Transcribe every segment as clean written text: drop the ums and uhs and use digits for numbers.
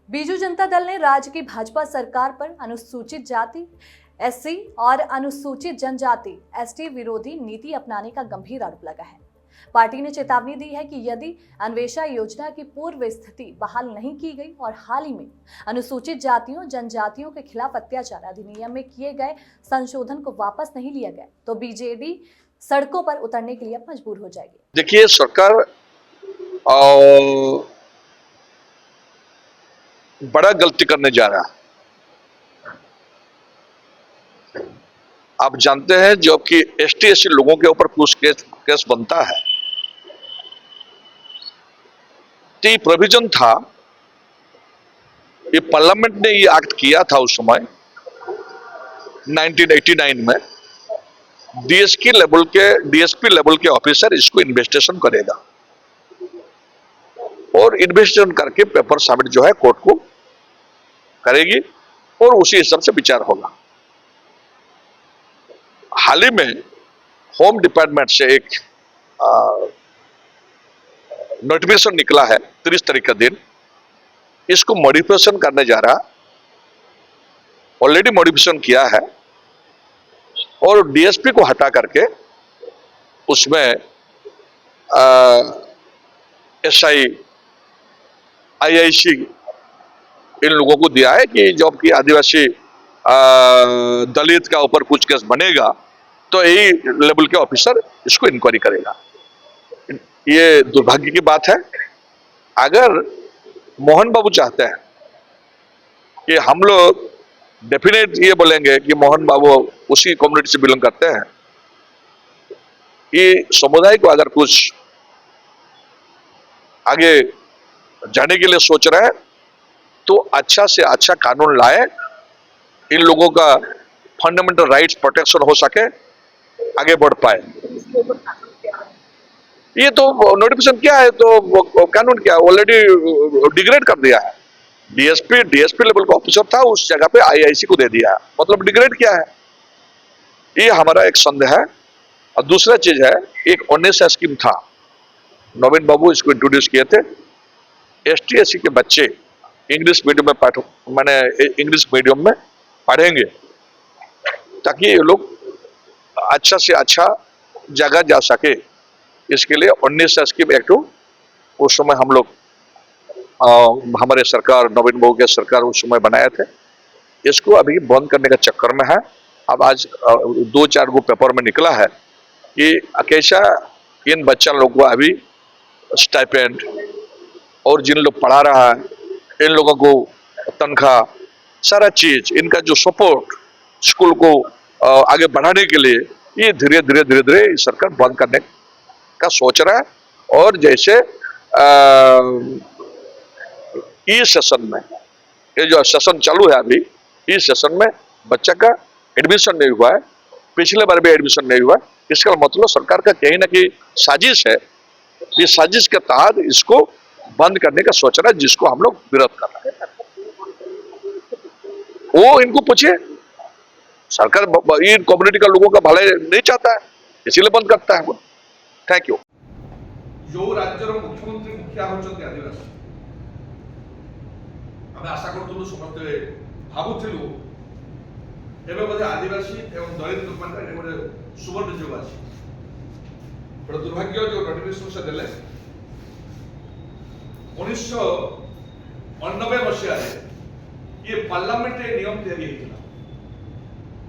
बीजू जनता दल ने राज्य की भाजपा सरकार पर अनुसूचित जाति, एससी और अनुसूचित जनजाति एसटी विरोधी नीति अपनाने का गंभीर आरोप लगा है। पार्टी ने चेतावनी दी है कि यदि अन्वेषा योजना की पूर्व स्थिति बहाल नहीं की गई और हाल ही में अनुसूचित जातियों जनजातियों के खिलाफ अत्याचार अधिनियम में किए गए संशोधन को वापस नहीं लिया गया तो बीजेडी सड़कों पर उतरने के लिए मजबूर हो जाएगी। देखिए, सरकार बड़ा गलती करने जा रहा है। आप जानते हैं, जो कि एसटी एससी लोगों के ऊपर कुछ केस बनता है, तो ये प्रोविजन था, ये पार्लियामेंट ने ये एक्ट किया था उस समय 1989 में। डीएसपी लेवल के ऑफिसर इसको इन्वेस्टिगेशन करेगा और इन्वेस्टिगेशन करके पेपर सबमिट जो है कोर्ट को करेगी और उसी हिसाब से विचार होगा। हाल ही में होम डिपार्टमेंट से एक नोटिफिकेशन निकला है 30 तारीख का दिन, इसको मॉडिफिकेशन करने जा रहा, ऑलरेडी मॉडिफिकेशन किया है और डीएसपी को हटा करके उसमें एसआई आईआईसी इन लोगों को दिया है कि जब कि आदिवासी दलित का ऊपर कुछ केस बनेगा तो यही लेवल के ऑफिसर इसको इंक्वायरी करेगा। ये दुर्भाग्य की बात है। अगर मोहन बाबू चाहते हैं कि हम लोग डेफिनेट ये बोलेंगे कि मोहन बाबू उसी कम्युनिटी से बिलोंग करते हैं, ये समुदाय को अगर कुछ आगे जाने के लिए सोच रहे हैं तो अच्छा से अच्छा कानून लाए, इन लोगों का फंडामेंटल राइट्स प्रोटेक्शन हो सके, आगे बढ़ पाए। ये तो नोटिफिकेशन क्या है, तो कानून क्या है, ऑलरेडी डिग्रेड कर दिया है। डीएसपी लेवल का ऑफिसर था, उस जगह पे आईआईसी को दे दिया है, मतलब डिग्रेड क्या है। ये हमारा एक संदेह है। और दूसरा चीज है, एक 19 स्कीम था, नवीन बाबू इसको इंट्रोड्यूस किए थे। एसटी एससी के बच्चे इंग्लिश मीडियम में इंग्लिश मीडियम में पढ़ेंगे ताकि ये लोग अच्छा से अच्छा जगह जा सके। इसके लिए 19 स्कीम एक्ट उस समय हम लोग हमारे सरकार, नवीन बाबू के सरकार उस समय बनाए थे। इसको अभी बंद करने का चक्कर में है। अब आज 2-4 गो पेपर में निकला है कि कैसा इन बच्चा लोग को अभी स्टाइपेंड और जिन लोग पढ़ा रहा है इन लोगों को तनख्वाह, सारा चीज, इनका जो सपोर्ट स्कूल को आगे बढ़ाने के लिए, ये धीरे धीरे सरकार बंद करने का सोच रहा है। और जैसे इस सेशन में, ये जो सेशन चालू है अभी, इस सेशन में बच्चा का एडमिशन नहीं हुआ है, पिछले बार भी एडमिशन नहीं हुआ है, इसका मतलब सरकार का कहीं ना कहीं साजिश है। ये साजिश के तहत इसको बंद करने का सोच रहा है, जिसको हम लोग विरोध कर रहे हैं। वो इनको पूछिए, सरकार इन कम्युनिटी का लोगों का भलाई नहीं चाहता है, इसीलिए बंद करता है वो। Thank you. जो राज्यर मुख्यमंत्री मुखिया होचंती आदिवासी, आम आशा करूँ समस्ते भावुलु एवं बोधे आदिवासी एवं दलित लोक मान गोटे सुवर्ण युग अच्छी। बड़ा दुर्भाग्य जो नोटिफिकेशन से देले 1999 मसीह ये पार्लियामेंट नियम तैयारी होता,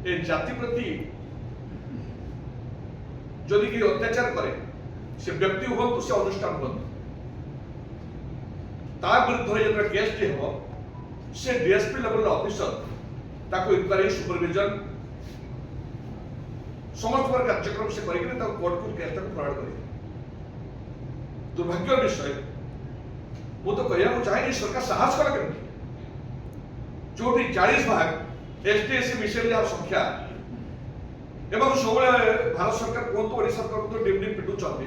ये जाति प्रति जदि कि अत्याचार करे, से व्यक्ति हूँ से अनुष्ठान हूँ, विरुद्ध जो केस टी हम से डीएसपी लेवल ऑफिसर ताको इंक्वायरी सुपरविजन समस्त प्रकार कार्यक्रम से करके कोर्ट को केस फरवर्ड कर। दुर्भाग्य विषय वो तो कहना चाहे सरकार साहस कला केमती जो 40 भाग एसटी एससी मिसेल संख्या एवं सब भारत सरकार कहतु ओडिशा सरकार तो डिम डिम पिटुचंती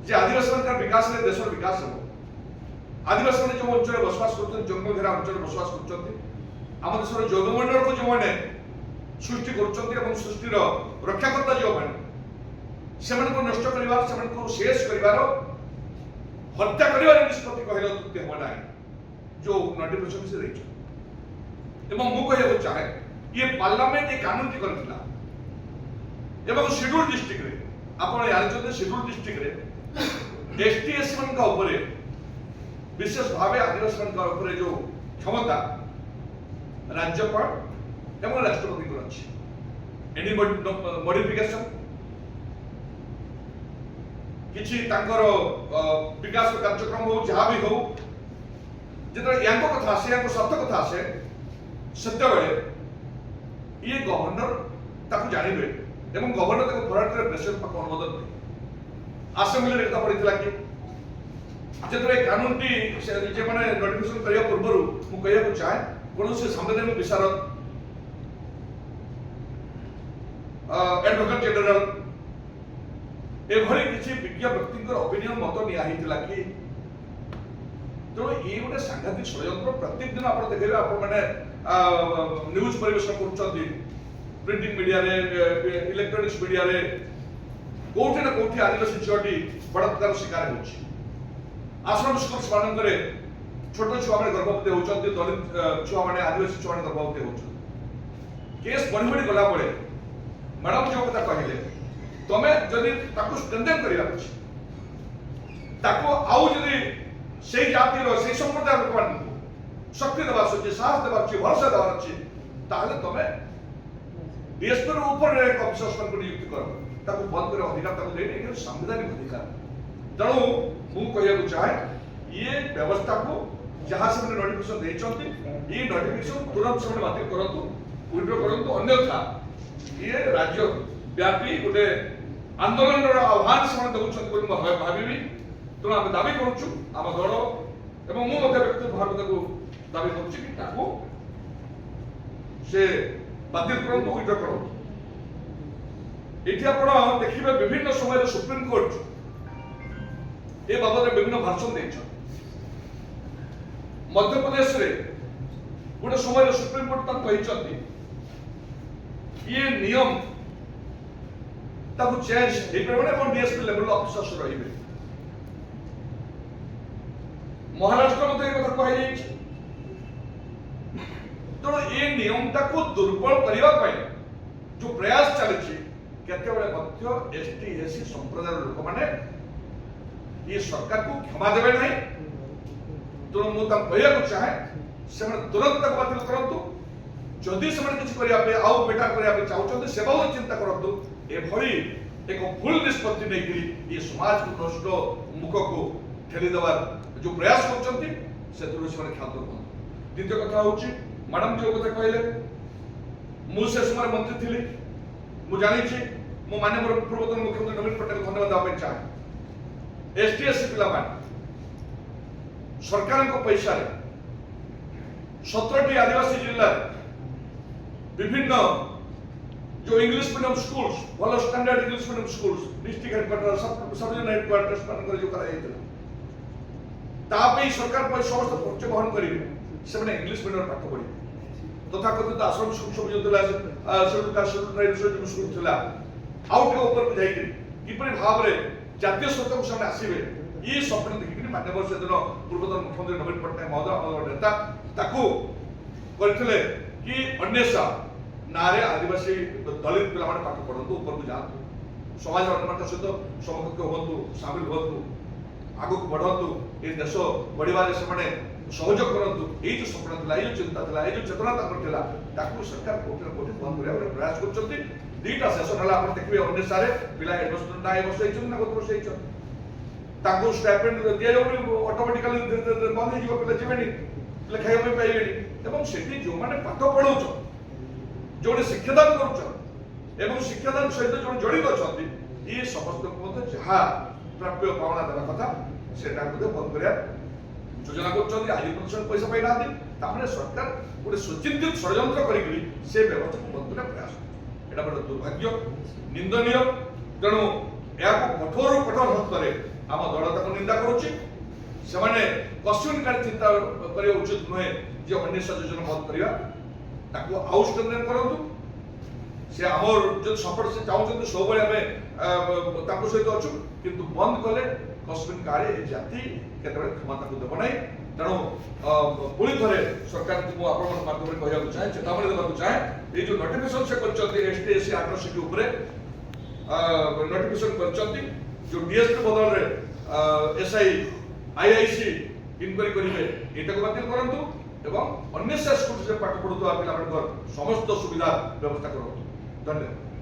जे आदिवासी सरकार विकास ने देश विकास हो। आदिवासी जो अंचल बसवास कर जंगल घेरा अंचल बसवास कर आम देश जैवमंडल को जो मैंने सृष्टि कर सृष्टिर रक्षाकर्ता जो मैंने से नष्ट कर शेष कर हत्या कर निष्पत्ति कहले उत्पत्ति हम ना जो नोटिफिकेशन से रही एवं मु कहया चाहे ये पार्लियामेंट ये कानून की करथिला एवं शेड्यूल डिस्ट्रिक्ट रे आपण जानते शेड्यूल डिस्ट्रिक्ट रे एसटी एससी मन का ऊपर विशेष भाव आदिवासी मन का ऊपर जो क्षमता राज्यपाल एवं राष्ट्रपति को अछि एनी मॉडिफिकेशन किछि तांकर विकास कार्यक्रम हो जहाँ भी हो जेतरा यांको कथा आसे यांको शब्द कथा आसे सत्य बेले ये गवर्नर ताकू जानिबे एवं गवर्नर ताको फॉरवर्ड करे प्रेसिडेंट पाक अनुमोदन दे असेंबली रे कथा पड़ितला कि जेतरा कानून टी जे माने नोटिफिकेशन करिया पूर्वरु मु कहया को चाहे कोनो से संवैधानिक विशारद एडवोकेट जनरल एभली किसी विज्ञ व्यक्ति ओपिनियन मत निया हितला कि तो ये गोटे सांघातिक षड्यंत्र प्रत्येक दिन आप देखिए आप मैंने न्यूज परिवेशन कर प्रिंटिंग मीडिया रे इलेक्ट्रॉनिक्स मीडिया रे कोठी ना कोठी आदिवासी झीटी बलात्कार शिकार होछि आश्रम स्कूल्स मानकरे छोट छुआ माने गर्भवती होचंती दलित छुआ माने आदिवासी छुआ माने गर्भवती होचंती केस बड़ी बड़ी गला पड़े मैडम जो कथा कहले तमे जदि ताकू स्ट्रेंथन करिया अछि ताकू आउ जदि से जाति रो से संप्रदाय लोक मान शक्ति देवा सच्चे साहस देवा अछि भरोसा देवा अछि ताले तमे डीएसपी रो ऊपर एक ऑफिसर को नियुक्त करो ताकू बंद करे अधिकार ताकू देने के संवैधानिक अधिकार तणु मु कहया को चाहे ये व्यवस्था को जहां से मैंने नोटिफिकेशन देचंती ये नोटिफिकेशन तुरंत से बातिल करंतु विड्रॉ करंतु अन्यथा ये राज्य व्यापी गोटे आंदोलन आह्वान से दौरान भावी तेणु आम दावी करुचु आम दल एवं मु व्यक्तिगत भाव दावी करुँ से बातिल करूँ विड्रॉ करूँ ये आप देखिए विभिन्न समय सुप्रीम कोर्ट ए बाबद विभिन्न भाषण दे मध्य प्रदेश रे गोटे समय सुप्रीम कोर्ट कहते ये नियम ताकू चेंज हे परमाने डीएसपी लेवल ऑफिसर्स रहिबे महाराष्ट्र मते कथा कहि जाई तो ये नियम ताकू दुर्बल करिवा पय जो प्रयास चलछि केते बेले मध्य एसटी एससी संप्रदाय लोक माने ये सरकार को क्षमा देबे नहीं तो मु ता कहया को चाहे से तुरंत तक बातिल करंतु जदि से किसी करने आउ बेटर करने चाहते से चिंता करूँ एभली एक भूल निष्पत्ति नहीं ये समाज को नष्ट मुख को ठेलीदेवार जो प्रयास कर ख्यात द्वितीय कथा हूँ मैडम जो कथा कहले मुझे समय मंत्री थी मुझे जानी मु माननीय पूर्वतन मुख्यमंत्री नवीन पट्टनायक धन्यवाद देवा चाहे एसटीएससी पिला सरकार पैसा 17टी आदिवासी जिला विभिन्न जो इंग्लिश मीडियम स्कूल्स भल standard English medium schools district headquarter sub division headquarters मान जो तापे सरकार पर समस्त खर्च बहन करेंगे से इंग्लिश मीडियम पाठ पढ़े तथाकथित आश्रम स्कूल जो स्कूल था आउ टे ऊपर जाकर किपरि भाव में जातीय स्तर को से आसवे ये स्वप्न देखिक मान्यवर से दिन पूर्वतन मुख्यमंत्री नवीन पट्टनायक महोदय नेता ताकू करथिले कि अन्वेषा नारे आदिवासी दलित पिला माने पाठ पढ़ंतु ऊपर को जातु समाज अन्य सहित समकक्ष होतु शामिल होतु आगु को बढ़ंतु ए देश बढ़िबारे से माने सहयोग करंतु ए जो सपना थला ए जो चिंता थला ए जो चेतना ताकर थला ताकू सरकार कोठी न कोठी बंद करिया प्रयास करचंती दीटा सेशन हला आपण देखबे अन्वेषा रे पिला एडमिशन ना ए वर्ष एचन ना गत वर्ष एचन ताकू स्टाइपेंड दिया जाउ ऑटोमेटिकली बंद हो जिवो पिला जेबेनी लेखाय पे पाइबेनी एवं सेठी जो माने पाठ पढौछ जोने शिक्षादान करूछ एवं शिक्षादान सहित जो जड़ित अछंती ये समस्त को जहा प्राप्य पावना देवा कथा सेटा को बंद करिया योजना करछंती आज प्रतिशत पैसा पाइ नाथि तापरे सरकार गोटे सुचिंतित षड्यंत्र करिकरी से व्यवस्था को बंद करने प्रयास एटा बड़ दुर्भाग्य निंदनीय तेणु या कठोर कठोर हस्तरे आम दल ताको निंदा करूछि सेमाने कश्मीनकारी चिंता करिया उचित नुहे जे अन्वेषा योजना बंद करिया ताको आउ स्ट्रेंथन करंतु से हमर जो सपोर्ट से चाहउछन सब बळे हमें ताको सहित अछु किंतु बंद कले कश्मीनकारी जाति केतबे क्षमता को देब नै तेणु पुणी थे सरकार को आपण माध्यम कहना चाहे चेतावनी देवा चाहे ये जो नोटिफिकेशन से कर एसटी आट्रोसिटी नोटिफिकेशन कर जो डीएसपी बदल में एसआई आईआईसी इनक्वारी करेंगे ये बातिल करूँ एवं अन्य स्कूल से पाठ पढ़ुवा पिला समस्त सुविधा व्यवस्था करूँ। धन्यवाद।